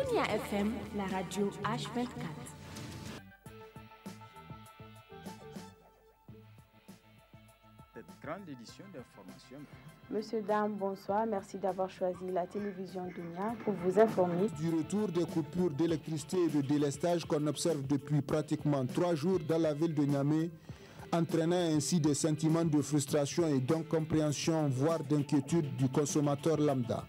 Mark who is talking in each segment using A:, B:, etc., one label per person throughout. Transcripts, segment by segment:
A: Dunia FM, la radio H24.
B: Cette grande édition d'information.
C: Monsieur, dame, bonsoir. Merci d'avoir choisi la télévision Dunia pour vous informer
D: du retour des coupures d'électricité et de délestage qu'on observe depuis pratiquement 3 jours dans la ville de Niamey, entraînant ainsi des sentiments de frustration et d'incompréhension, voire d'inquiétude du consommateur lambda.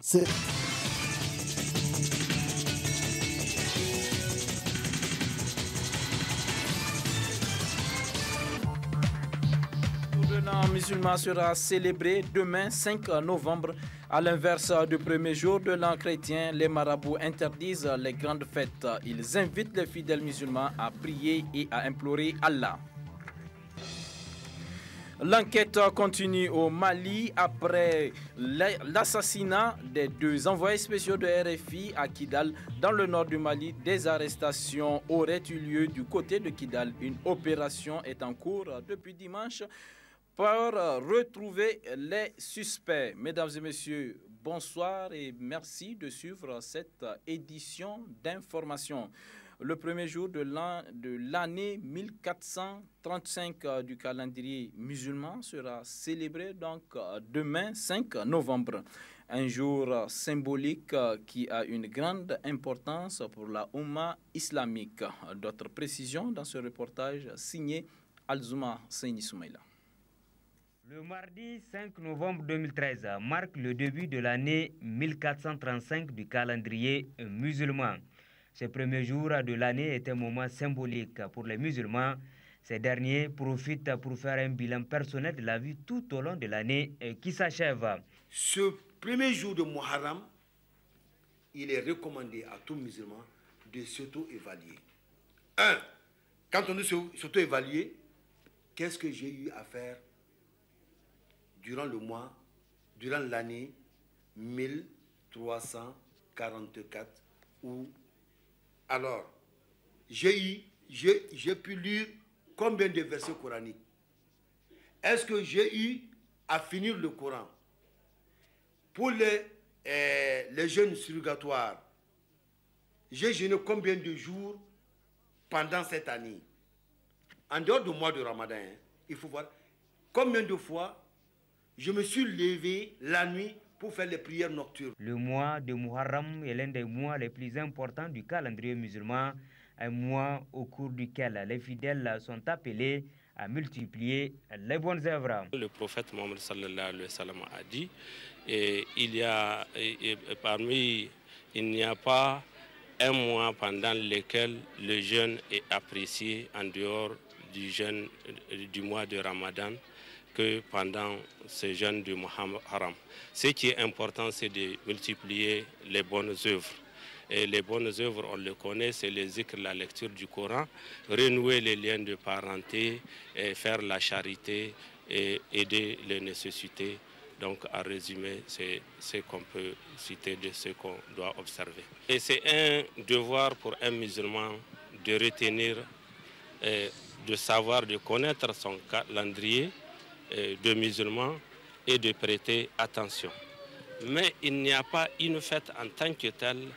E: Le l'an musulman sera célébré demain 5 novembre. À l'inverse du premier jour de l'an chrétien, les marabouts interdisent les grandes fêtes. Ils invitent les fidèles musulmans à prier et à implorer Allah. L'enquête continue au Mali après l'assassinat des 2 envoyés spéciaux de RFI à Kidal, dans le nord du Mali. Des arrestations auraient eu lieu du côté de Kidal. Une opération est en cours depuis dimanche pour retrouver les suspects. Mesdames et messieurs, bonsoir et merci de suivre cette édition d'information. Le premier jour de l'année 1435 du calendrier musulman sera célébré donc demain 5 novembre. Un jour symbolique qui a une grande importance pour la Oumma islamique. D'autres précisions dans ce reportage signé Alzouma Seyni Soumaïla.
F: Le mardi 5 novembre 2013 marque le début de l'année 1435 du calendrier musulman. Ce premier jour de l'année est un moment symbolique pour les musulmans. Ces derniers profitent pour faire un bilan personnel de la vie tout au long de l'année qui s'achève.
G: Ce premier jour de Muharram, il est recommandé à tout musulman de s'auto-évaluer. Quand on dit s'auto-évaluer, qu'est-ce que j'ai eu à faire durant le mois, durant l'année 1344 ou alors, j'ai pu lire combien de versets coraniques? Est-ce que j'ai eu à finir le Coran? Pour les jeûnes surrogatoires, j'ai jeûné combien de jours pendant cette année? En dehors du mois de Ramadan, il faut voir combien de fois je me suis levé la nuit pour faire les prières nocturnes.
F: Le mois de Muharram est l'un des mois les plus importants du calendrier musulman, un mois au cours duquel les fidèles sont appelés à multiplier les bonnes œuvres.
H: Le prophète Mohammed sallallahu alayhi wa sallam a dit, il n'y a pas un mois pendant lequel le jeûne est apprécié en dehors du jeûne du mois de Ramadan que pendant ce jeûne du Muharram. Ce qui est important, c'est de multiplier les bonnes œuvres. Et les bonnes œuvres, on le connaît, c'est le zikr, la lecture du Coran, renouer les liens de parenté, et faire la charité et aider les nécessités. Donc, à résumer, c'est ce qu'on peut citer de ce qu'on doit observer. Et c'est un devoir pour un musulman de retenir, de savoir, de connaître son calendrier de musulmans et de prêter attention. Mais il n'y a pas une fête en tant que telle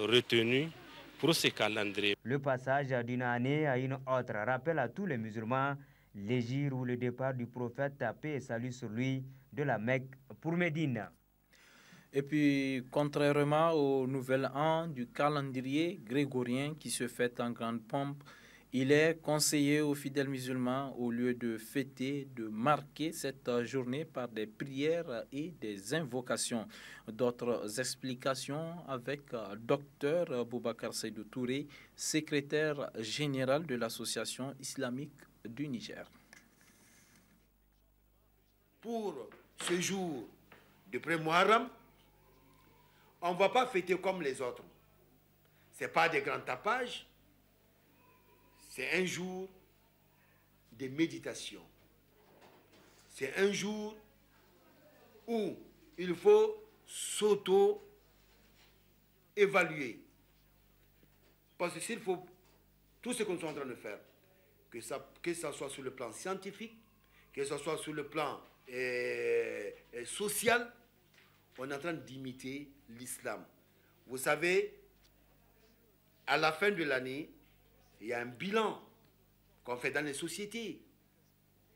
H: retenue pour ce calendrier.
F: Le passage d'une année à une autre rappelle à tous les musulmans l'hégire ou le départ du prophète, paix et salut sur lui, de la Mecque pour Médine.
E: Et puis, contrairement au nouvel an du calendrier grégorien qui se fête en grande pompe, il est conseillé aux fidèles musulmans, au lieu de fêter, de marquer cette journée par des prières et des invocations. D'autres explications avec Dr Boubacar Seydou Touré, secrétaire général de l'Association islamique du Niger.
G: Pour ce jour de pré-Muharram, on ne va pas fêter comme les autres. Ce n'est pas des grands tapages. C'est un jour de méditation. C'est un jour où il faut s'auto-évaluer. Parce que s'il faut tout ce que nous sommes en train de faire, que ça soit sur le plan scientifique, que ce soit sur le plan social, on est en train d'imiter l'islam. Vous savez, à la fin de l'année, il y a un bilan qu'on fait dans les sociétés.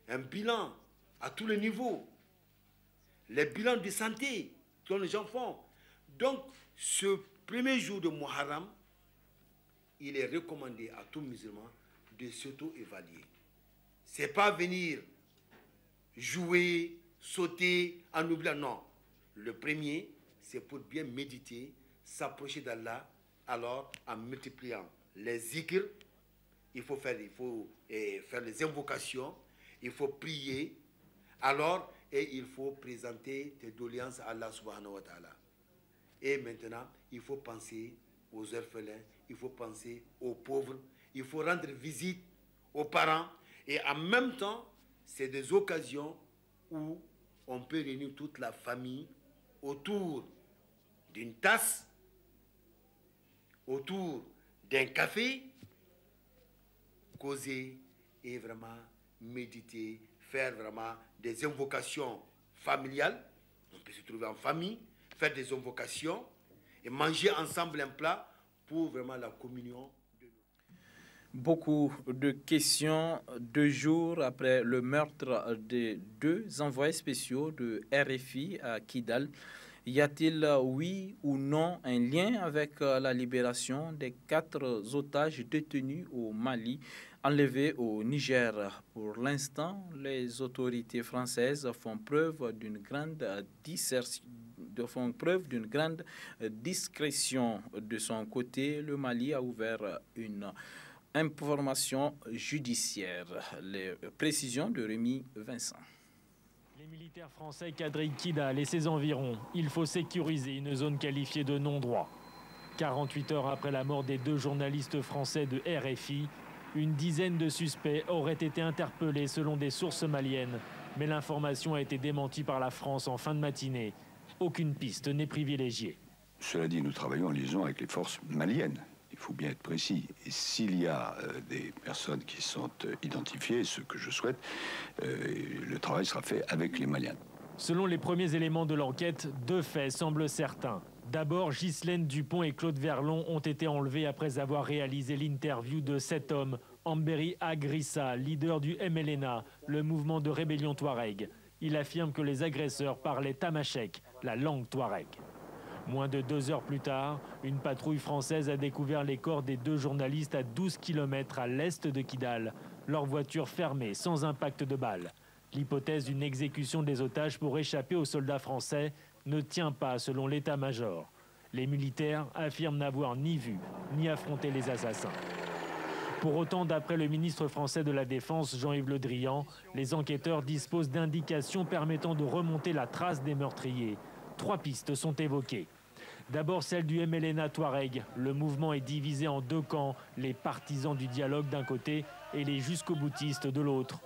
G: Un bilan à tous les niveaux. Les bilans de santé que les gens font. Donc, ce premier jour de Muharram, il est recommandé à tout musulman de s'auto-évaluer. Ce n'est pas venir jouer, sauter en oubliant. Non. Le premier, c'est pour bien méditer, s'approcher d'Allah, alors en multipliant les zikrs, il faut faire les invocations, il faut prier, alors, et il faut présenter tes doléances à Allah subhanahu wa ta'ala. Et maintenant, il faut penser aux orphelins, il faut penser aux pauvres, il faut rendre visite aux parents, et en même temps, c'est des occasions où on peut réunir toute la famille autour d'une tasse, autour d'un café, causer et vraiment méditer, faire vraiment des invocations familiales. On peut se trouver en famille, faire des invocations et manger ensemble un plat pour vraiment la communion.
E: Beaucoup de questions 2 jours après le meurtre des 2 envoyés spéciaux de RFI à Kidal. Y a-t-il, oui ou non, un lien avec la libération des 4 otages détenus au Mali, enlevés au Niger? Pour l'instant, les autorités françaises font preuve d'une grande discrétion. De son côté, le Mali a ouvert une information judiciaire. Les précisions de Rémi Vincent.
I: Les militaires français quadrillent Kidal et ses environs. Il faut sécuriser une zone qualifiée de non-droit. 48 heures après la mort des 2 journalistes français de RFI, une dizaine de suspects auraient été interpellés selon des sources maliennes. Mais l'information a été démentie par la France en fin de matinée. Aucune piste n'est privilégiée.
J: Cela dit, nous travaillons en liaison avec les forces maliennes. Il faut bien être précis. Et s'il y a des personnes qui sont identifiées, ce que je souhaite, le travail sera fait avec les Maliens.
I: Selon les premiers éléments de l'enquête, 2 faits semblent certains. D'abord, Ghislaine Dupont et Claude Verlon ont été enlevés après avoir réalisé l'interview de cet homme, Amberi Agrissa, leader du MLNA, le mouvement de rébellion touareg. Il affirme que les agresseurs parlaient tamashek, la langue touareg. Moins de 2 heures plus tard, une patrouille française a découvert les corps des 2 journalistes à 12 km à l'est de Kidal, leur voiture fermée, sans impact de balles. L'hypothèse d'une exécution des otages pour échapper aux soldats français ne tient pas selon l'état-major. Les militaires affirment n'avoir ni vu ni affronté les assassins. Pour autant, d'après le ministre français de la Défense, Jean-Yves Le Drian, les enquêteurs disposent d'indications permettant de remonter la trace des meurtriers. 3 pistes sont évoquées. D'abord celle du MLNA Touareg. Le mouvement est divisé en 2 camps, les partisans du dialogue d'un côté et les jusqu'au-boutistes de l'autre.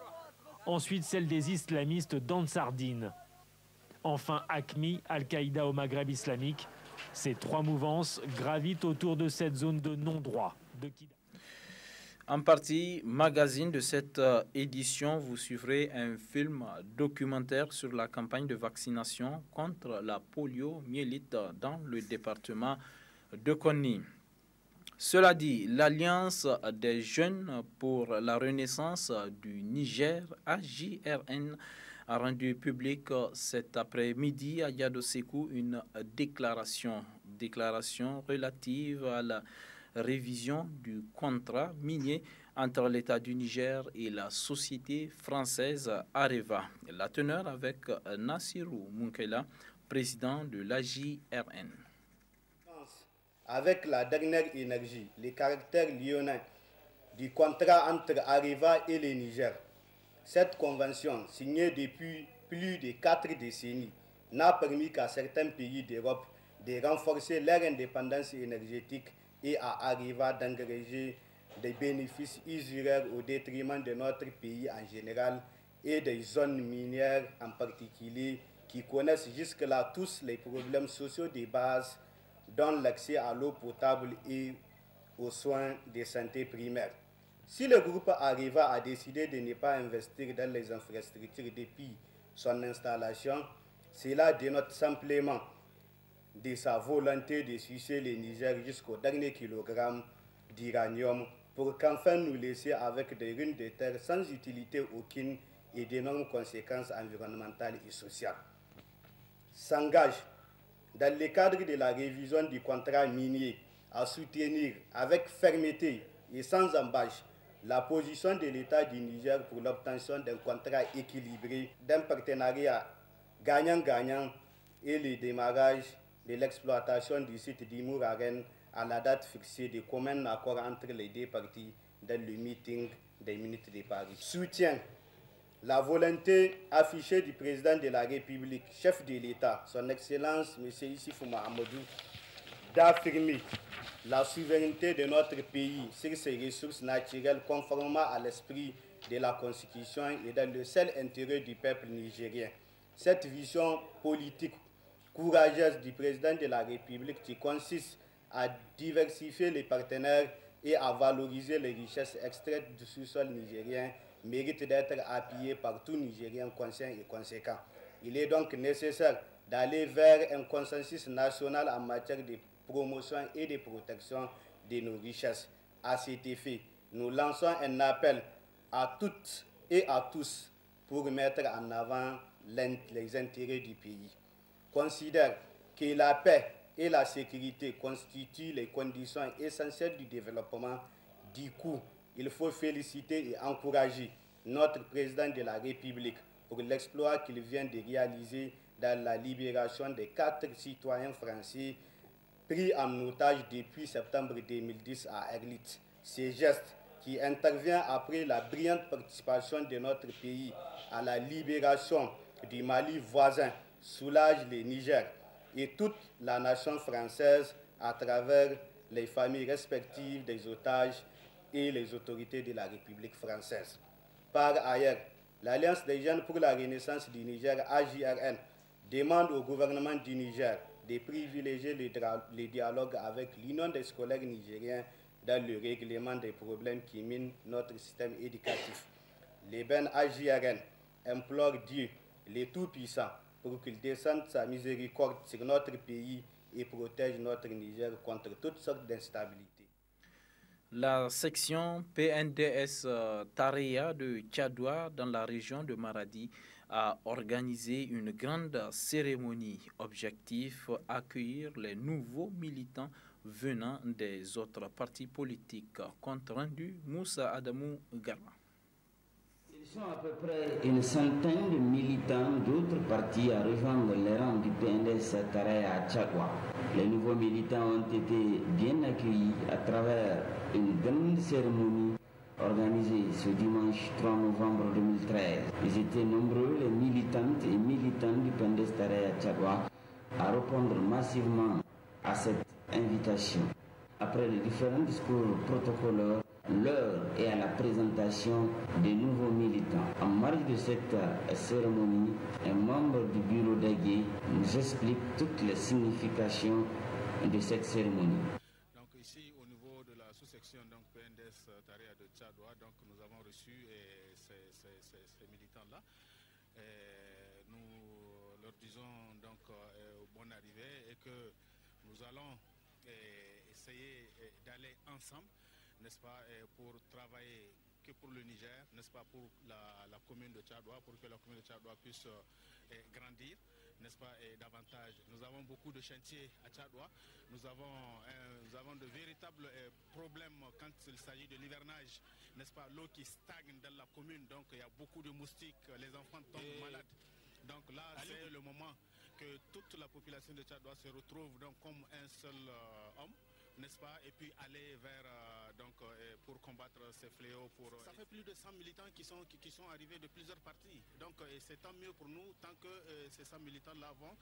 I: Ensuite celle des islamistes d'Ansardine. Enfin AQMI, Al-Qaïda au Maghreb islamique. Ces 3 mouvances gravitent autour de cette zone de non-droit de Kidal.
E: En partie magazine de cette édition, vous suivrez un film documentaire sur la campagne de vaccination contre la poliomyélite dans le département de Konni. Cela dit, l'Alliance des jeunes pour la renaissance du Niger, AJRN, a rendu public cet après-midi à Yadosekou une déclaration relative à la révision du contrat minier entre l'État du Niger et la société française Areva. La teneur avec Nassirou Munkela, président de l'AJRN.
K: Avec la dernière énergie, les caractères lyonnais du contrat entre Areva et le Niger, cette convention, signée depuis plus de 4 décennies, n'a permis qu'à certains pays d'Europe de renforcer leur indépendance énergétique et à Areva d'engager des bénéfices usuraires au détriment de notre pays en général et des zones minières en particulier qui connaissent jusque-là tous les problèmes sociaux de base dont l'accès à l'eau potable et aux soins de santé primaires. Si le groupe Areva a décidé de ne pas investir dans les infrastructures depuis son installation, cela dénote simplement de sa volonté de sucer le Niger jusqu'au dernier kilogramme d'uranium pour qu'enfin nous laisser avec des ruines de terre sans utilité aucune et d'énormes conséquences environnementales et sociales. S'engage, dans le cadre de la révision du contrat minier, à soutenir avec fermeté et sans embâche la position de l'État du Niger pour l'obtention d'un contrat équilibré, d'un partenariat gagnant-gagnant et le démarrage de l'exploitation du site d'Imouraren à la date fixée de commun accord entre les deux parties dans le meeting des minutes de Paris. Soutient la volonté affichée du président de la République, chef de l'État, son Excellence M. Issifou Mahamadou, d'affirmer la souveraineté de notre pays sur ses ressources naturelles conformément à l'esprit de la Constitution et dans le seul intérêt du peuple nigérien. Cette vision politique courageuse du président de la République qui consiste à diversifier les partenaires et à valoriser les richesses extraites du sous-sol nigérien mérite d'être appuyée par tout Nigérien conscient et conséquent. Il est donc nécessaire d'aller vers un consensus national en matière de promotion et de protection de nos richesses. À cet effet, nous lançons un appel à toutes et à tous pour mettre en avant les intérêts du pays. Considère que la paix et la sécurité constituent les conditions essentielles du développement. Du coup, il faut féliciter et encourager notre président de la République pour l'exploit qu'il vient de réaliser dans la libération des 4 citoyens français pris en otage depuis septembre 2010 à Erlit. Ces gestes qui intervient après la brillante participation de notre pays à la libération du Mali voisin soulagent le Niger et toute la nation française à travers les familles respectives des otages et les autorités de la République française. Par ailleurs, l'Alliance des jeunes pour la renaissance du Niger, AJRN, demande au gouvernement du Niger de privilégier les dialogues avec l'Union des scolaires nigériens dans le règlement des problèmes qui minent notre système éducatif. Les Ben AJRN implorent Dieu, le Tout-Puissant, pour qu'il descende sa miséricorde sur notre pays et protège notre Niger contre toutes sortes d'instabilités.
E: La section PNDS Tareya de Tchadoua dans la région de Maradi a organisé une grande cérémonie. Objectif, accueillir les nouveaux militants venant des autres partis politiques. Compte rendu, Moussa Adamou Garma.
L: Ils sont à peu près une centaine de militants d'autres partis à rejoindre les rangs du PNDS Tareya à Tchadoua. Les nouveaux militants ont été bien accueillis à travers une grande cérémonie organisée ce dimanche 3 novembre 2013. Ils étaient nombreux, les militantes et militants du PNDS Tareya à Tchadoua, à répondre massivement à cette invitation. Après les différents discours protocolaires, l'heure est à la présentation des nouveaux militants. En marge de cette cérémonie, un membre du bureau d'Agué nous explique toutes les significations de cette cérémonie.
M: Donc ici, au niveau de la sous-section PNDS Tareya de Tchadoua, donc nous avons reçu ces militants-là. Nous leur disons donc bonne arrivée et que nous allons essayer d'aller ensemble, n'est-ce pas, pour travailler que pour le Niger, n'est-ce pas, pour la commune de Tchadoua, pour que la commune de Tchadoua puisse grandir, n'est-ce pas, et davantage. Nous avons beaucoup de chantiers à Tchadoua, nous avons de véritables problèmes quand il s'agit de l'hivernage, n'est-ce pas, l'eau qui stagne dans la commune, donc il y a beaucoup de moustiques, les enfants tombent malades. Donc là, c'est le moment que toute la population de Tchadoua se retrouve donc comme un seul homme, n'est-ce pas, et puis aller vers pour combattre ces fléaux. Ça fait plus de 100 militants qui sont arrivés de plusieurs partis. Donc c'est tant mieux pour nous tant que ces 100 militants-là vont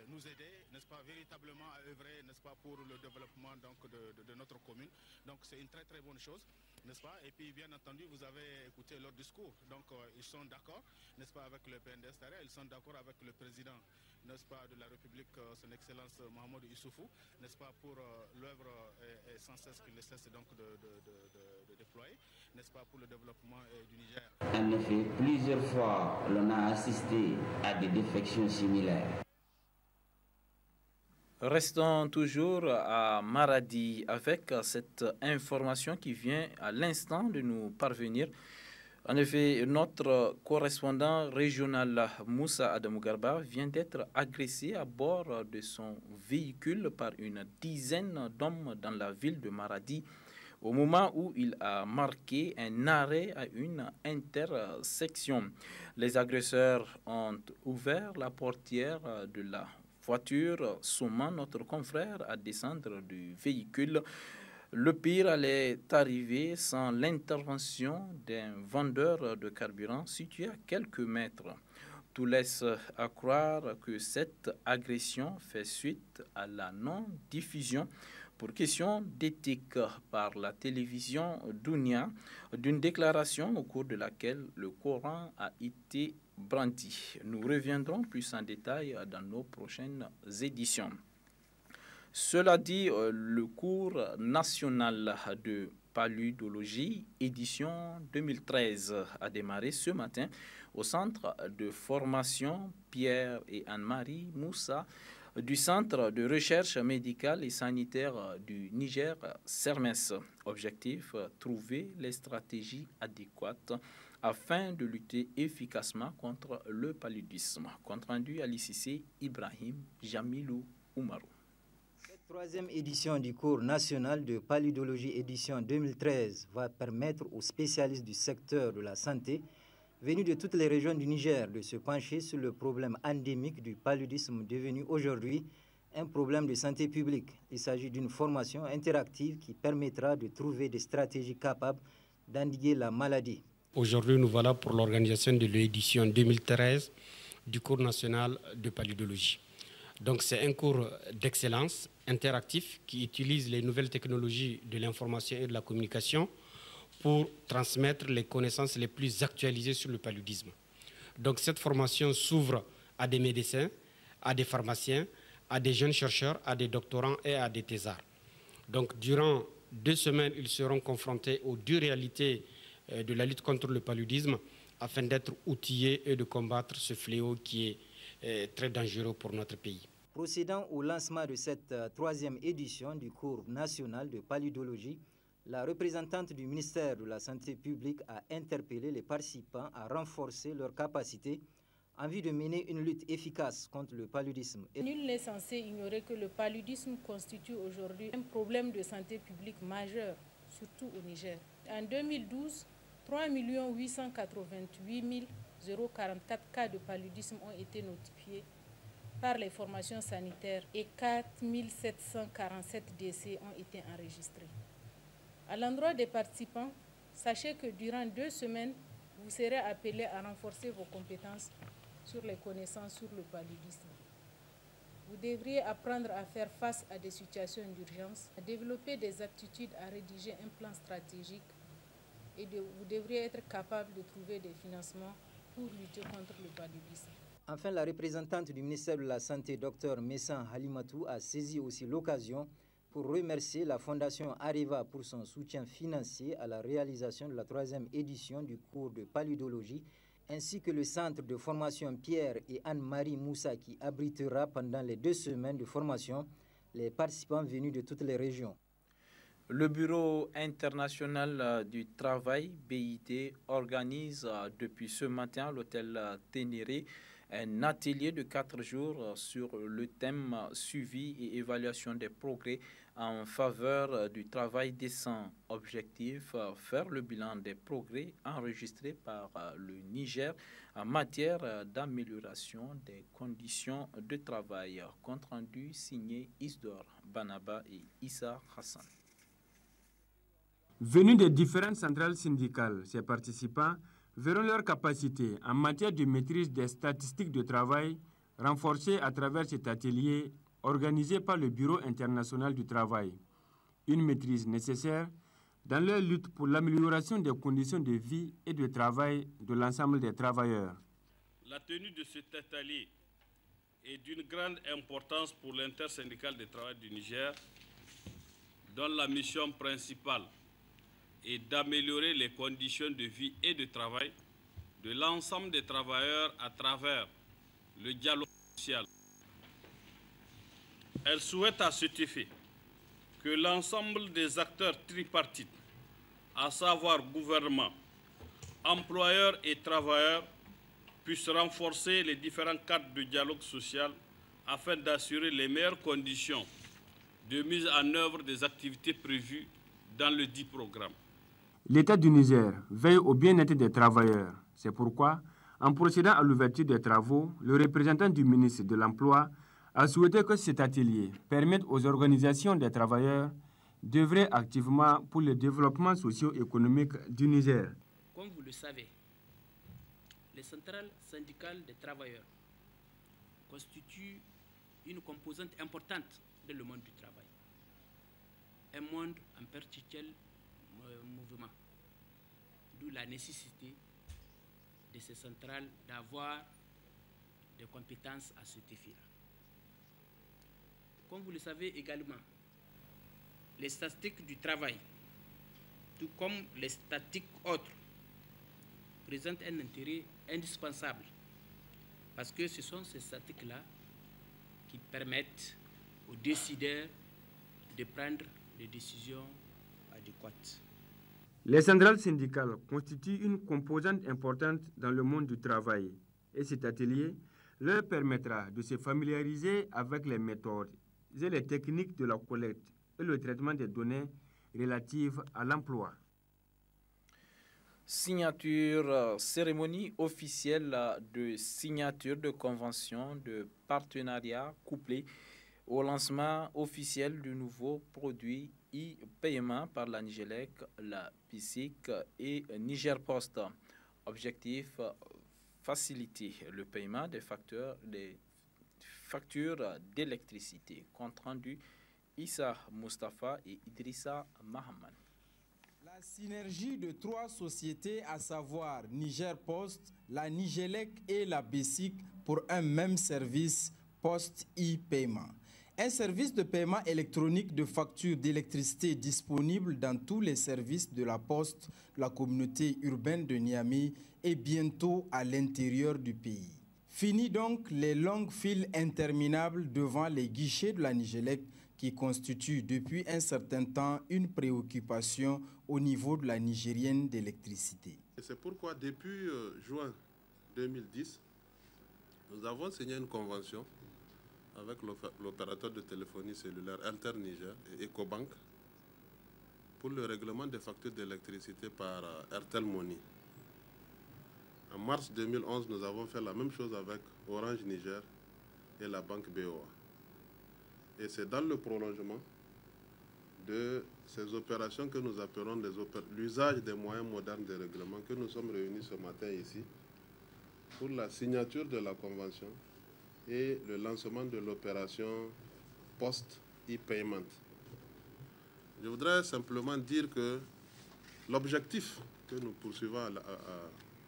M: nous aider, n'est-ce pas, véritablement à œuvrer, n'est-ce pas, pour le développement donc de notre commune. Donc c'est une très très bonne chose, n'est-ce pas. Et puis bien entendu, vous avez écouté leur discours. Donc ils sont d'accord, n'est-ce pas, avec le PNDS Tareya, ils sont d'accord avec le président, n'est-ce pas, de la République, son Excellence Mahamadou Issoufou, n'est-ce pas, pour l'œuvre sans cesse qu'il ne cesse donc de déployer, n'est-ce pas, pour le développement du Niger.
L: En effet, plusieurs fois, l'on a assisté à des défections similaires.
E: Restons toujours à Maradi avec cette information qui vient à l'instant de nous parvenir. En effet, notre correspondant régional Moussa Adamou Garba vient d'être agressé à bord de son véhicule par une dizaine d'hommes dans la ville de Maradi au moment où il a marqué un arrêt à une intersection. Les agresseurs ont ouvert la portière de la voiture, sommant notre confrère à descendre du véhicule. Le pire allait arriver sans l'intervention d'un vendeur de carburant situé à quelques mètres. Tout laisse à croire que cette agression fait suite à la non-diffusion pour question d'éthique par la télévision Dunia d'une déclaration au cours de laquelle le Coran a été brandi. Nous reviendrons plus en détail dans nos prochaines éditions. Cela dit, le cours national de paludologie édition 2013 a démarré ce matin au centre de formation Pierre et Anne-Marie Moussa du Centre de recherche médicale et sanitaire du Niger, CERMES. Objectif, trouver les stratégies adéquates afin de lutter efficacement contre le paludisme. Compte rendu à l'ICC, Ibrahim Jamilou Oumarou.
N: Cette troisième édition du cours national de paludologie édition 2013 va permettre aux spécialistes du secteur de la santé venus de toutes les régions du Niger de se pencher sur le problème endémique du paludisme devenu aujourd'hui un problème de santé publique. Il s'agit d'une formation interactive qui permettra de trouver des stratégies capables d'endiguer la maladie.
O: Aujourd'hui, nous voilà pour l'organisation de l'édition 2013 du cours national de paludologie. Donc c'est un cours d'excellence interactif qui utilise les nouvelles technologies de l'information et de la communication pour transmettre les connaissances les plus actualisées sur le paludisme. Donc cette formation s'ouvre à des médecins, à des pharmaciens, à des jeunes chercheurs, à des doctorants et à des thésards. Donc durant 2 semaines, ils seront confrontés aux dures réalités de la lutte contre le paludisme afin d'être outillés et de combattre ce fléau qui est très dangereux pour notre pays.
N: Procédant au lancement de cette troisième édition du cours national de paludologie, la représentante du ministère de la Santé publique a interpellé les participants à renforcer leurs capacités en vue de mener une lutte efficace contre le paludisme.
P: Nul n'est censé ignorer que le paludisme constitue aujourd'hui un problème de santé publique majeur, surtout au Niger. En 2012, 3 888 044 cas de paludisme ont été notifiés par les formations sanitaires et 4 747 décès ont été enregistrés. À l'endroit des participants, sachez que durant 2 semaines, vous serez appelés à renforcer vos compétences sur les connaissances sur le paludisme. Vous devriez apprendre à faire face à des situations d'urgence, à développer des aptitudes à rédiger un plan stratégique et vous devriez être capable de trouver des financements pour lutter contre le paludisme.
N: Enfin, la représentante du ministère de la Santé, Dr Messan Halimatou, a saisi aussi l'occasion pour remercier la Fondation Areva pour son soutien financier à la réalisation de la troisième édition du cours de paludologie, ainsi que le centre de formation Pierre et Anne-Marie Moussa qui abritera pendant les 2 semaines de formation les participants venus de toutes les régions.
E: Le Bureau international du travail, BIT, organise depuis ce matin à l'hôtel Ténéré un atelier de 4 jours sur le thème suivi et évaluation des progrès en faveur du travail décent. Objectif, faire le bilan des progrès enregistrés par le Niger en matière d'amélioration des conditions de travail. Compte rendu signé Isdor Banaba et Issa Hassan.
Q: Venus des différentes centrales syndicales, ces participants verront leur capacité en matière de maîtrise des statistiques de travail renforcée à travers cet atelier organisé par le Bureau international du travail. Une maîtrise nécessaire dans leur lutte pour l'amélioration des conditions de vie et de travail de l'ensemble des travailleurs.
R: La tenue de cet atelier est d'une grande importance pour l'intersyndicale de travail du Niger, dont la mission principale et d'améliorer les conditions de vie et de travail de l'ensemble des travailleurs à travers le dialogue social. Elle souhaite à cet effet que l'ensemble des acteurs tripartites, à savoir gouvernement, employeurs et travailleurs, puissent renforcer les différents cadres de dialogue social afin d'assurer les meilleures conditions de mise en œuvre des activités prévues dans le dit programme.
Q: L'État du Niger veille au bien-être des travailleurs. C'est pourquoi, en procédant à l'ouverture des travaux, le représentant du ministre de l'Emploi a souhaité que cet atelier permette aux organisations des travailleurs d'œuvrer activement pour le développement socio-économique du Niger.
S: Comme vous le savez, les centrales syndicales des travailleurs constituent une composante importante dans le monde du travail. Un monde en perpétuel mouvement, d'où la nécessité de ces centrales d'avoir des compétences à cet effet-là. Comme vous le savez également, les statistiques du travail, tout comme les statistiques autres, présentent un intérêt indispensable parce que ce sont ces statistiques-là qui permettent aux décideurs de prendre des décisions adéquates.
Q: Les centrales syndicales constituent une composante importante dans le monde du travail et cet atelier leur permettra de se familiariser avec les méthodes et les techniques de la collecte et le traitement des données relatives à l'emploi.
E: Cérémonie officielle de signature de convention de partenariat couplée au lancement officiel du nouveau produit e-paiement par la Nigélec, la BICIC et Niger Post. Objectif, faciliter le paiement des factures d'électricité. Compte rendu Issa Mustafa et Idrissa Mahaman.
T: La synergie de trois sociétés, à savoir Niger Post, la Nigélec et la BICIC pour un même service Post e-paiement. Un service de paiement électronique de factures d'électricité disponible dans tous les services de la Poste, la communauté urbaine de Niamey et bientôt à l'intérieur du pays. Fini donc les longues files interminables devant les guichets de la Nigélec qui constituent depuis un certain temps une préoccupation au niveau de la Nigérienne d'électricité.
U: C'est pourquoi depuis juin 2010, nous avons signé une convention avec l'opérateur de téléphonie cellulaire Alter Niger et Ecobank pour le règlement des factures d'électricité par Airtel Money. En mars 2011, nous avons fait la même chose avec Orange Niger et la banque BOA. Et c'est dans le prolongement de ces opérations que nous appelons l'usage des moyens modernes de règlement que nous sommes réunis ce matin ici pour la signature de la convention et le lancement de l'opération Post e-payment. Je voudrais simplement dire que l'objectif que nous poursuivons à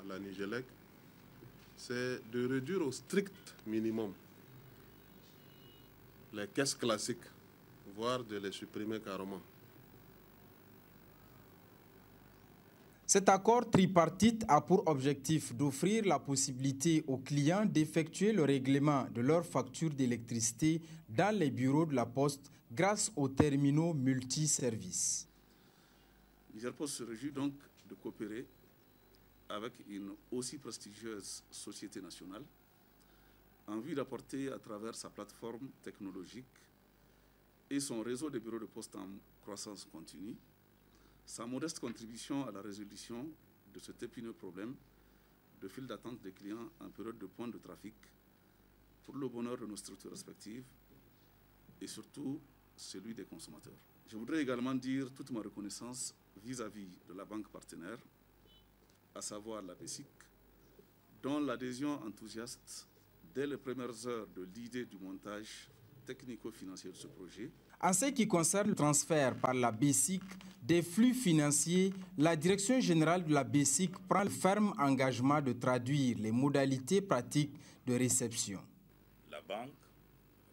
U: la Nigélec, c'est de réduire au strict minimum les caisses classiques, voire de les supprimer carrément.
T: Cet accord tripartite a pour objectif d'offrir la possibilité aux clients d'effectuer le règlement de leurs factures d'électricité dans les bureaux de la Poste grâce aux terminaux multiservices.
V: Niger Post se réjouit donc de coopérer avec une aussi prestigieuse société nationale en vue d'apporter à travers sa plateforme technologique et son réseau de bureaux de poste en croissance continue sa modeste contribution à la résolution de cet épineux problème de file d'attente des clients en période de pointe de trafic pour le bonheur de nos structures respectives et surtout celui des consommateurs. Je voudrais également dire toute ma reconnaissance vis-à-vis de la banque partenaire, à savoir la BICIC, dont l'adhésion enthousiaste dès les premières heures de l'idée du montage technico-financier de ce projet.
T: En ce qui concerne le transfert par la BICIC des flux financiers, la Direction générale de la BICIC prend le ferme engagement de traduire les modalités pratiques de réception.
W: La banque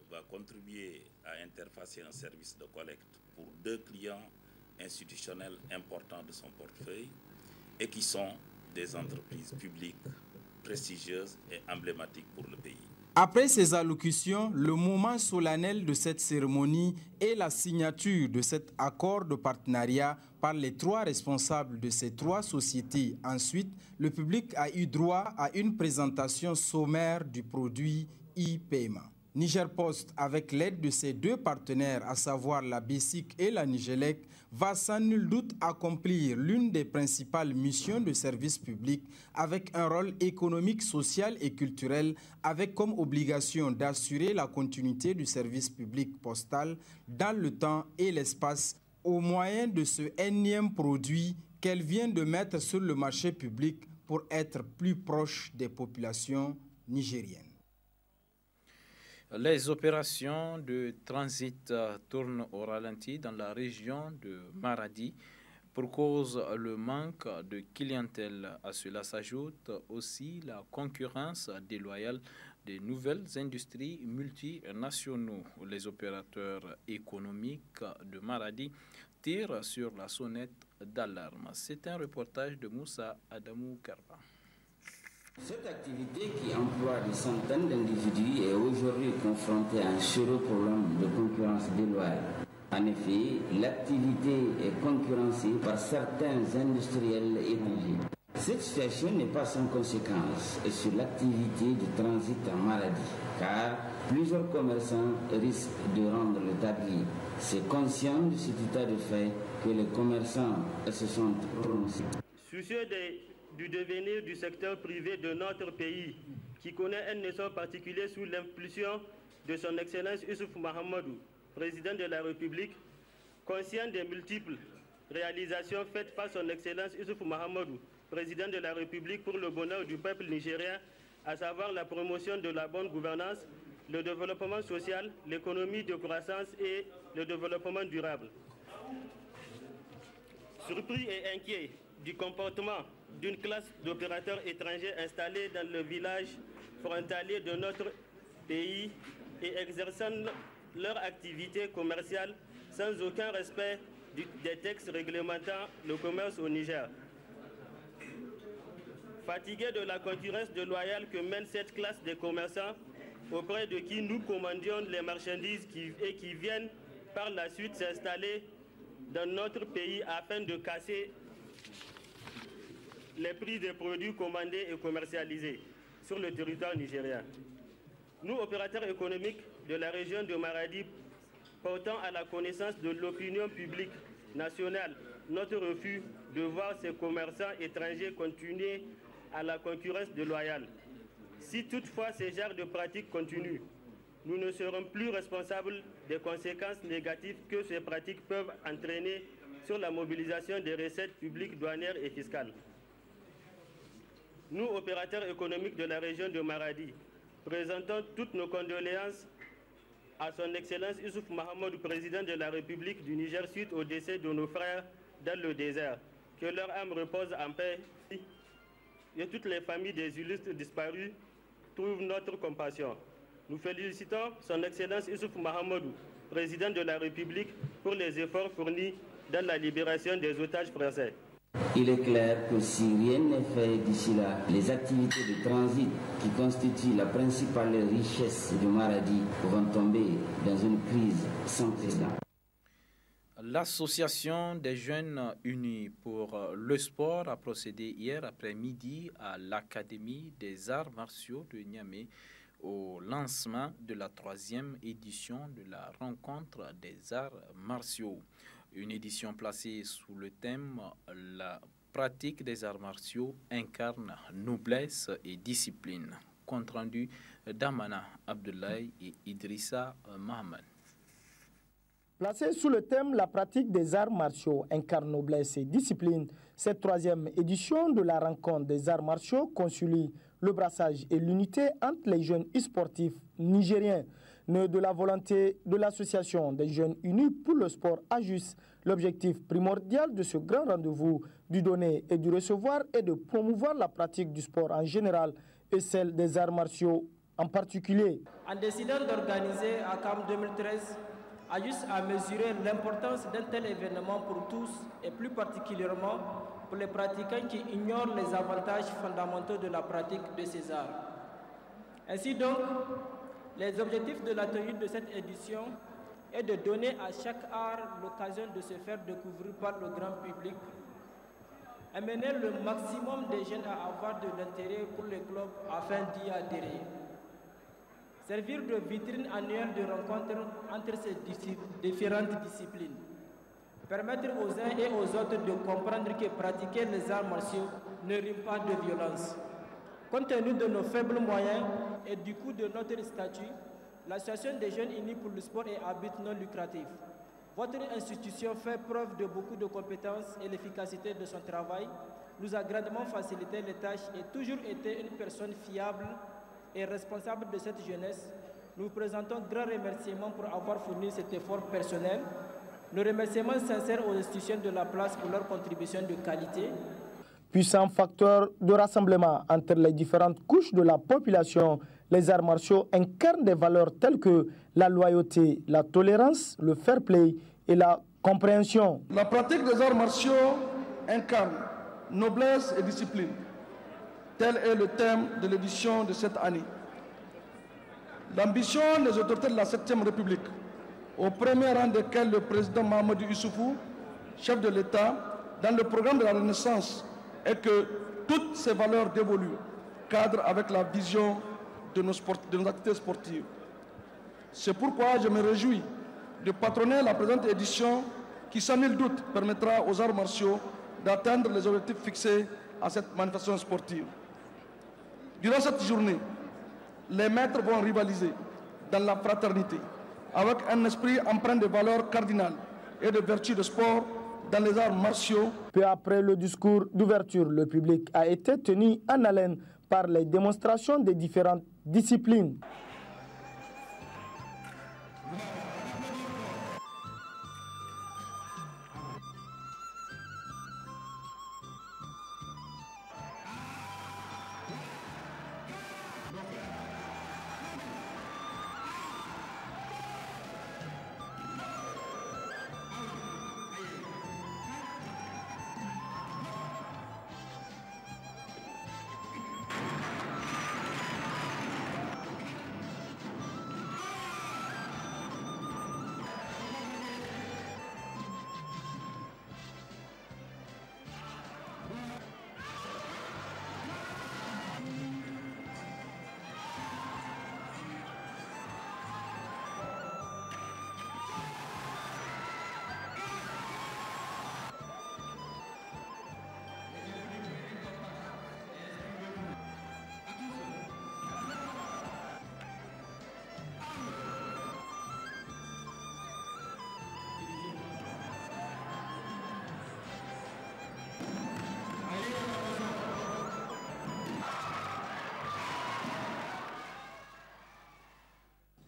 W: va contribuer à interfacer un service de collecte pour 2 clients institutionnels importants de son portefeuille et qui sont des entreprises publiques prestigieuses et emblématiques pour le pays.
T: Après ces allocutions, le moment solennel de cette cérémonie est la signature de cet accord de partenariat par les 3 responsables de ces 3 sociétés. Ensuite, le public a eu droit à une présentation sommaire du produit e-paiement. Niger Post, avec l'aide de ses 2 partenaires, à savoir la BESIC et la Nigelec, va sans nul doute accomplir l'une des principales missions de service public avec un rôle économique, social et culturel, avec comme obligation d'assurer la continuité du service public postal dans le temps et l'espace au moyen de ce énième produit qu'elle vient de mettre sur le marché public pour être plus proche des populations nigériennes.
E: Les opérations de transit tournent au ralenti dans la région de Maradi pour cause le manque de clientèle. À cela s'ajoute aussi la concurrence déloyale des nouvelles industries multinationaux. Les opérateurs économiques de Maradi tirent sur la sonnette d'alarme. C'est un reportage de Moussa Adamou Karba.
L: Cette activité qui emploie des centaines d'individus est aujourd'hui confrontée à un sérieux problème de concurrence déloyale. En effet, l'activité est concurrencée par certains industriels étrangers. Cette situation n'est pas sans conséquence sur l'activité du transit en Maradi, car plusieurs commerçants risquent de rendre le tablier. C'est conscient de cet état de fait que les commerçants se sont prononcés.
A: Soucieux du devenir du secteur privé de notre pays, qui connaît un essor particulier sous l'impulsion de son Excellence Issoufou Mahamadou, président de la République, conscient des multiples réalisations faites par son Excellence Issoufou Mahamadou, président de la République pour le bonheur du peuple nigérien, à savoir la promotion de la bonne gouvernance, le développement social, l'économie de croissance et le développement durable. Surpris et inquiet du comportement d'une classe d'opérateurs étrangers installés dans le village frontalier de notre pays et exerçant leur activité commerciale sans aucun respect des textes réglementant le commerce au Niger. Fatigués de la concurrence déloyale que mène cette classe de commerçants auprès de qui nous commandions les marchandises qui viennent par la suite s'installer dans notre pays afin de casser les prix des produits commandés et commercialisés sur le territoire nigérien. Nous, opérateurs économiques de la région de Maradi, portons à la connaissance de l'opinion publique nationale notre refus de voir ces commerçants étrangers continuer à la concurrence déloyale. Si toutefois ces genres de pratiques continuent, nous ne serons plus responsables des conséquences négatives que ces pratiques peuvent entraîner sur la mobilisation des recettes publiques, douanières et fiscales. Nous, opérateurs économiques de la région de Maradi, présentons toutes nos condoléances à son Excellence Issoufou Mahamadou, président de la République du Niger, suite au décès de nos frères dans le désert. Que leur âme repose en paix et toutes les familles des illustres disparus trouvent notre compassion. Nous félicitons son Excellence Issoufou Mahamadou, président de la République, pour les efforts fournis dans la libération des otages français.
L: Il est clair que si rien n'est fait d'ici là, les activités de transit qui constituent la principale richesse de Maradi vont tomber dans une crise sans précédent.
E: L'Association des jeunes unis pour le sport a procédé hier après-midi à l'Académie des arts martiaux de Niamey au lancement de la 3e édition de la rencontre des arts martiaux. Une édition placée sous le thème « La pratique des arts martiaux incarne noblesse et discipline ». Compte rendu d'Amana Abdoulaye et Idrissa Mahaman.
B: Placée sous le thème « La pratique des arts martiaux incarne noblesse et discipline », cette 3e édition de la rencontre des arts martiaux consolide le brassage et l'unité entre les jeunes e-sportifs nigériens. Née de la volonté de l'Association des jeunes unis pour le sport AJUS, l'objectif primordial de ce grand rendez-vous du donner et du recevoir est de promouvoir la pratique du sport en général et celle des arts martiaux en particulier.
C: En décidant d'organiser à CAM 2013, AJUS a mesuré l'importance d'un tel événement pour tous et plus particulièrement pour les pratiquants qui ignorent les avantages fondamentaux de la pratique de ces arts. Ainsi donc, les objectifs de la tenue de cette édition est de donner à chaque art l'occasion de se faire découvrir par le grand public, amener le maximum des jeunes à avoir de l'intérêt pour les clubs afin d'y adhérer, servir de vitrine annuelle de rencontres entre ces différentes disciplines, permettre aux uns et aux autres de comprendre que pratiquer les arts martiaux ne rime pas de violence. Compte tenu de nos faibles moyens et du coût de notre statut, l'Association des jeunes unis pour le sport est à but non lucratif. Votre institution fait preuve de beaucoup de compétences et l'efficacité de son travail nous a grandement facilité les tâches et toujours été une personne fiable et responsable de cette jeunesse. Nous vous présentons grand remerciements pour avoir fourni cet effort personnel. Nos remerciements sincères aux institutions de la place pour leur contribution de qualité.
B: Puissant facteur de rassemblement entre les différentes couches de la population, les arts martiaux incarnent des valeurs telles que la loyauté, la tolérance, le fair play et la compréhension.
D: La pratique des arts martiaux incarne noblesse et discipline. Tel est le thème de l'édition de cette année. L'ambition des autorités de la 7e République, au premier rang desquels le président Mahamadou Issoufou, chef de l'État, dans le programme de la Renaissance, est que toutes ces valeurs dévolues cadrent avec la vision de nos activités sportives. C'est pourquoi je me réjouis de patronner la présente édition qui, sans nul doute, permettra aux arts martiaux d'atteindre les objectifs fixés à cette manifestation sportive. Durant cette journée, les maîtres vont rivaliser dans la fraternité, avec un esprit empreint de valeurs cardinales et de vertus de sport dans les arts martiaux.
B: Peu après le discours d'ouverture, le public a été tenu en haleine par les démonstrations des différentes disciplines.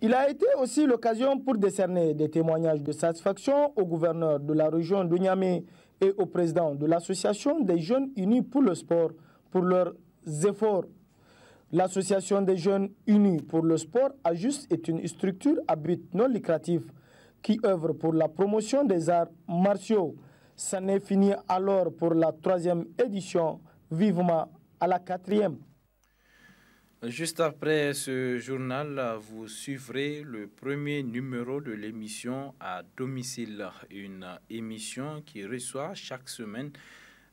B: Il a été aussi l'occasion pour décerner des témoignages de satisfaction au gouverneur de la région de Niamey et au président de l'association des jeunes unis pour le sport pour leurs efforts. L'association des jeunes unis pour le sport AJUST est une structure à but non lucratif qui œuvre pour la promotion des arts martiaux. Ça n'est fini alors pour la 3e édition, vivement à la 4e.
E: Juste après ce journal, vous suivrez le premier numéro de l'émission À domicile, une émission qui reçoit chaque semaine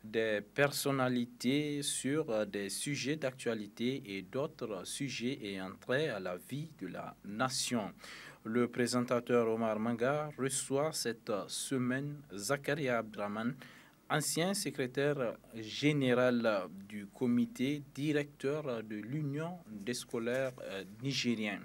E: des personnalités sur des sujets d'actualité et d'autres sujets ayant trait à la vie de la nation. Le présentateur Omar Manga reçoit cette semaine Zakaria Abdraman, ancien secrétaire général du comité directeur de l'Union des scolaires nigériens.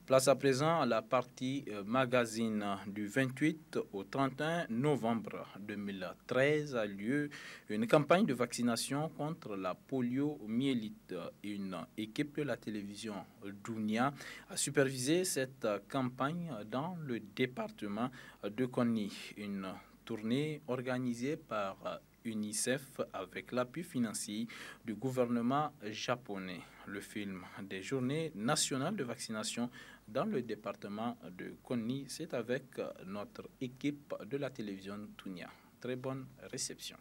E: Place à présent à la partie magazine. Du 28 au 31 novembre 2013 a lieu une campagne de vaccination contre la poliomyélite. Une équipe de la télévision Dounia a supervisé cette campagne dans le département de Konni. Une tournée organisée par UNICEF avec l'appui financier du gouvernement japonais. Le film des journées nationales de vaccination dans le département de Konni, c'est avec notre équipe de la télévision Dounia. Très bonne réception.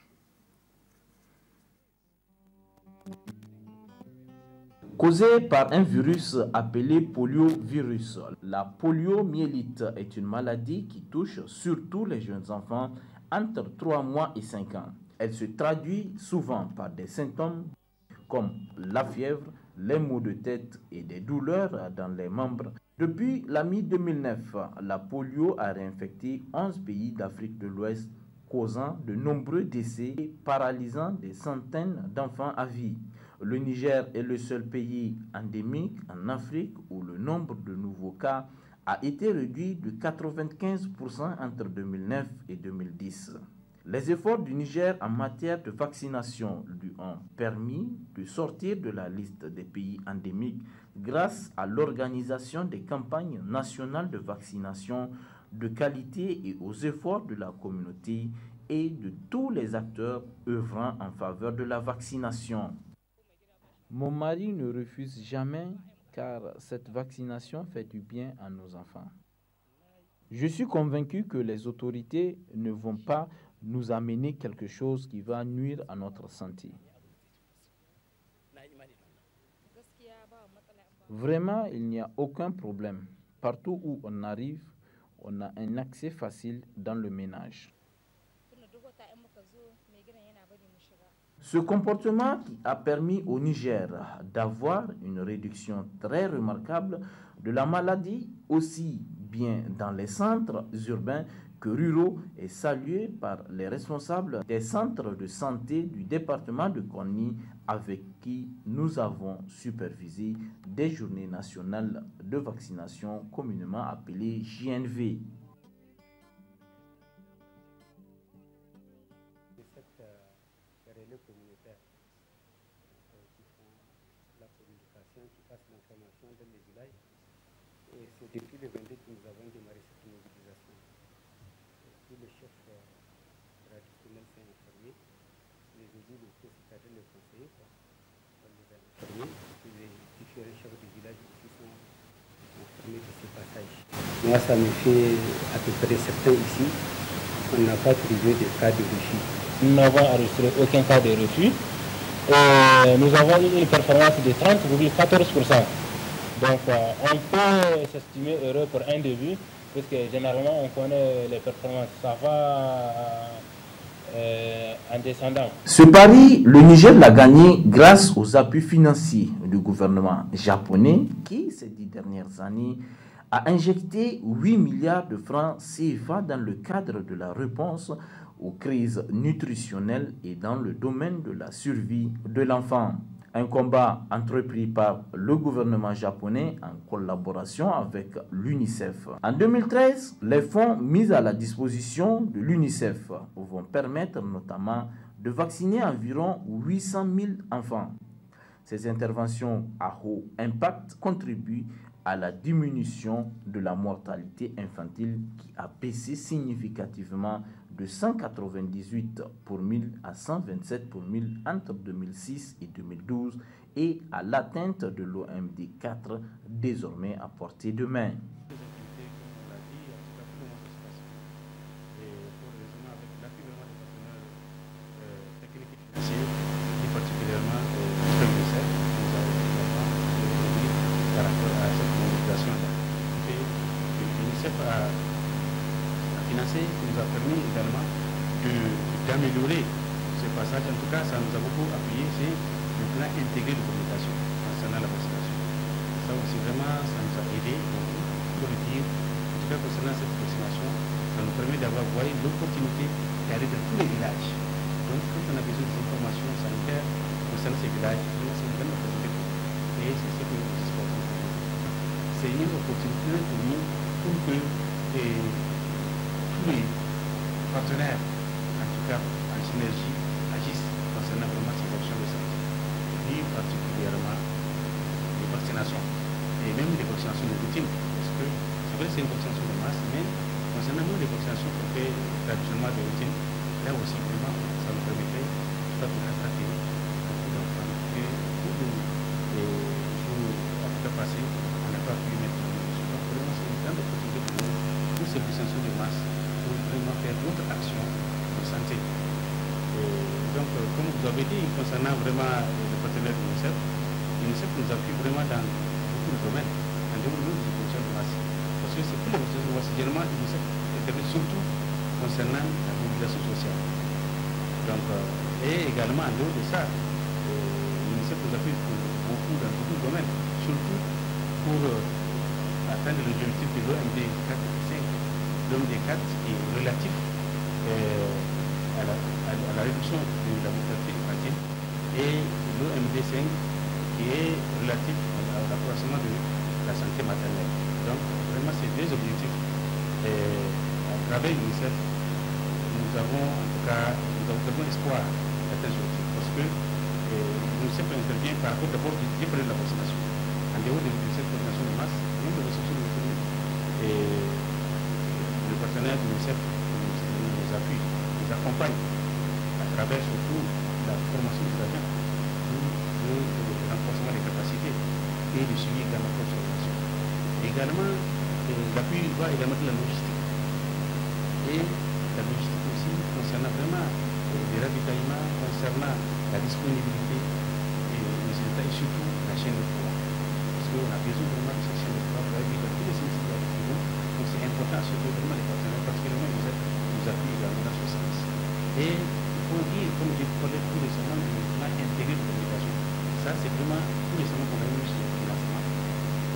E: causée par un virus appelé poliovirus. La poliomyélite est une maladie qui touche surtout les jeunes enfants entre 3 mois et 5 ans. Elle se traduit souvent par des symptômes comme la fièvre, les maux de tête et des douleurs dans les membres. Depuis la mi-2009, la polio a réinfecté 11 pays d'Afrique de l'Ouest, causant de nombreux décès et paralysant des centaines d'enfants à vie. Le Niger est le seul pays endémique en Afrique où le nombre de nouveaux cas a été réduit de 95% entre 2009 et 2010. Les efforts du Niger en matière de vaccination lui ont permis de sortir de la liste des pays endémiques grâce à l'organisation des campagnes nationales de vaccination de qualité et aux efforts de la communauté et de tous les acteurs œuvrant en faveur de la vaccination. Mon mari ne refuse jamais car cette vaccination fait du bien à nos enfants. Je suis convaincu que les autorités ne vont pas nous amener quelque chose qui va nuire à notre santé. Vraiment, il n'y a aucun problème. Partout où on arrive, on a un accès facile dans le ménage. Ce comportement qui a permis au Niger d'avoir une réduction très remarquable de la maladie, aussi bien dans les centres urbains que ruraux, est salué par les responsables des centres de santé du département de Konni avec qui nous avons supervisé des journées nationales de vaccination communément appelées JNV.
F: Depuis le 22 que nous avons démarré cette mobilisation. Tous les chefs traditionnels sont informés, les élus locaux, c'est-à-dire les conseillers, on les a informés, les différents chefs de village aussi sont informés de ce passage. Moi, ça me fait à peu près certains ici, on n'a pas trouvé de cas de refus. Nous n'avons enregistré aucun cas de refus. Nous avons eu une performance de 30,14%. Donc on peut s'estimer heureux pour un début, parce que généralement on connaît les performances, ça va en descendant.
E: Ce pari, le Niger l'a gagné grâce aux appuis financiers du gouvernement japonais qui, ces 10 dernières années, a injecté 8 milliards de francs CFA dans le cadre de la réponse aux crises nutritionnelles et dans le domaine de la survie de l'enfant. Un combat entrepris par le gouvernement japonais en collaboration avec l'UNICEF. En 2013, les fonds mis à la disposition de l'UNICEF vont permettre notamment de vacciner environ 800 000 enfants. Ces interventions à haut impact contribuent à la diminution de la mortalité infantile qui a baissé significativement de 198 pour 1000 à 127 pour 1000 entre 2006 et 2012 et à l'atteinte de l'OMD 4 désormais à portée de main.
F: Nous a permis également d'améliorer ce passage. En tout cas, ça nous a beaucoup appuyé, c'est le plan intégré de communication concernant la vaccination. Ça aussi, vraiment, ça nous a aidé beaucoup, pour le dire. En tout cas, concernant cette vaccination, ça nous permet d'avoir l'opportunité d'aller dans tous les villages. Donc, quand on a besoin des informations sanitaires concernant ces villages, c'est une bonne opportunité. Et c'est ce que nous espérons. C'est une opportunité pour nous pour que tous les partenaires, en tout cas en synergie, agissent concernant vraiment ces actions de santé, et particulièrement les vaccinations, et même les vaccinations de routine, parce que c'est vrai que c'est une vaccination de masse, mais concernant nous les vaccinations qu'on fait traditionnellement de routine, là aussi vraiment ça nous permettrait tout à fait d'attraper beaucoup d'enfants que pour les jours à tout cas passés, on n'a pas pu mettre en œuvre. Donc vraiment c'est une grande opportunité pour nous, pour ces vaccinations de masse, pour vraiment faire d'autres actions de santé. Donc, comme vous avez dit, concernant vraiment les partenaires de l'UNICEF
O: nous appuie vraiment dans beaucoup de domaines, en dehors de dispositions de masse. Parce que c'est pour les dispositions de masse, généralement, l'UNICEF intervient surtout concernant la mobilisation sociale. Donc, et également, en dehors de ça, l'UNICEF nous appuie beaucoup dans beaucoup de domaines, surtout pour atteindre l'objectif de l'OMD 4 et 5. L'OMD 4 est relatif à la réduction de la mortalité infantile et l'OMD 5 qui est relatif à l'accroissement de la santé maternelle. Donc vraiment ces deux objectifs, à travers l'UNICEF, nous avons en tout cas espoir d'atteindre ce objectif parce que l'UNICEF intervient par rapport d'abord du problème de la vaccination. En dehors de cette vaccination de masse, même de réception de l'économie. Et le partenaire de l'UNICEF nous appuie, nous accompagne à travers surtout la formation des agents, le renforcement des capacités et le suivi également de l'observation. Également, l'appui va également de la logistique. Et la logistique aussi concernant vraiment les ravitaillements, concernant la disponibilité des résultats et surtout la chaîne de pouvoir. Parce qu'on a besoin vraiment de cette chaîne de pouvoir pour arriver dans tous les sensibilités à niveau. Donc c'est important surtout vraiment les partenaires, particulièrement nous appuient également dans ce sens. Et il faut dire, comme j'ai parlé tout récemment, du plan intégré de communication. Ça c'est vraiment tout récemment qu'on a eu ce financement.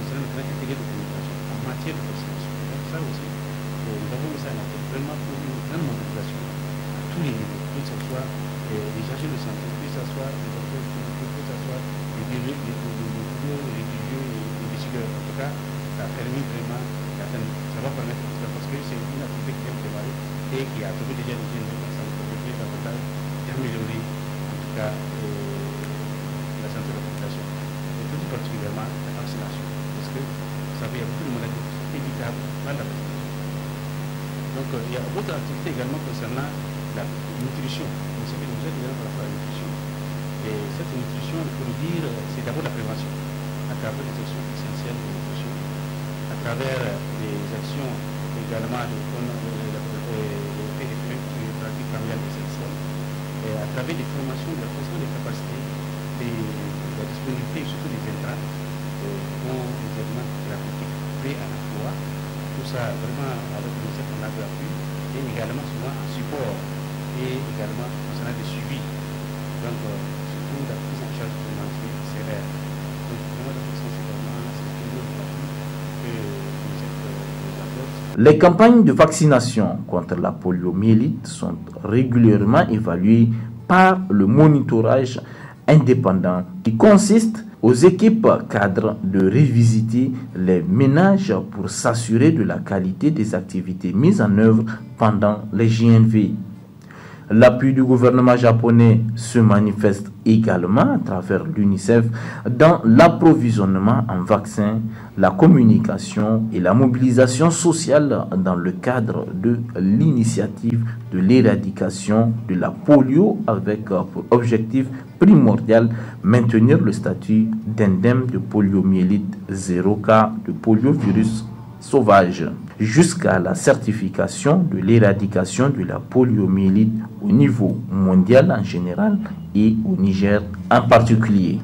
O: C'est le plan intégré de communication en matière de vaccination. Donc ça aussi, nous avons mis ça en tête vraiment pour une grande mobilisation à tous les niveaux, que ce soit les agents de santé, que ce soit les docteurs, que ce soit les religieux, les décideurs. En tout cas, ça permet vraiment d'atteindre, ça va permettre de faire parce que c'est une activité qui vient de démarrer et qui a trouvé déjà des jeunes gens, ça va permettre davantage d'améliorer en tout cas la santé de la population, et tout particulièrement la vaccination, parce que vous savez, il y a beaucoup de maladies qui sont évitables par la vaccination. Donc il y a d'autres activités également concernant la nutrition. Vous savez, nous aide également par rapport à la nutrition. Et cette nutrition, il faut le dire, c'est d'abord la prévention, à travers les actions essentielles de nutrition, à travers les actions également de pratiques familiales essentielles, et à travers des formations, de la formation des capacités, la disponibilité et surtout des intrants, dont les éléments thérapeutiques prêts à l'emploi. Tout ça, vraiment, avec l'UNICEF, on a de l'appui, et également souvent en support, et également concernant des suivis. Donc, surtout la prise en charge financière sévère. Donc, vraiment, la question, c'est vraiment, c'est toujours l'appui que l'UNICEF nous apporte.
G: Les campagnes de vaccination contre la poliomyélite sont régulièrement évaluées par le monitorage indépendant qui consiste aux équipes cadres de revisiter les ménages pour s'assurer de la qualité des activités mises en œuvre pendant les JNV. L'appui du gouvernement japonais se manifeste également à travers l'UNICEF dans l'approvisionnement en vaccins, la communication et la mobilisation sociale dans le cadre de l'initiative de l'éradication de la polio avec pour objectif primordial maintenir le statut d'endème de poliomyélite 0 cas de poliovirus sauvage jusqu'à la certification de l'éradication de la poliomyélite au niveau mondial en général et au Niger en particulier.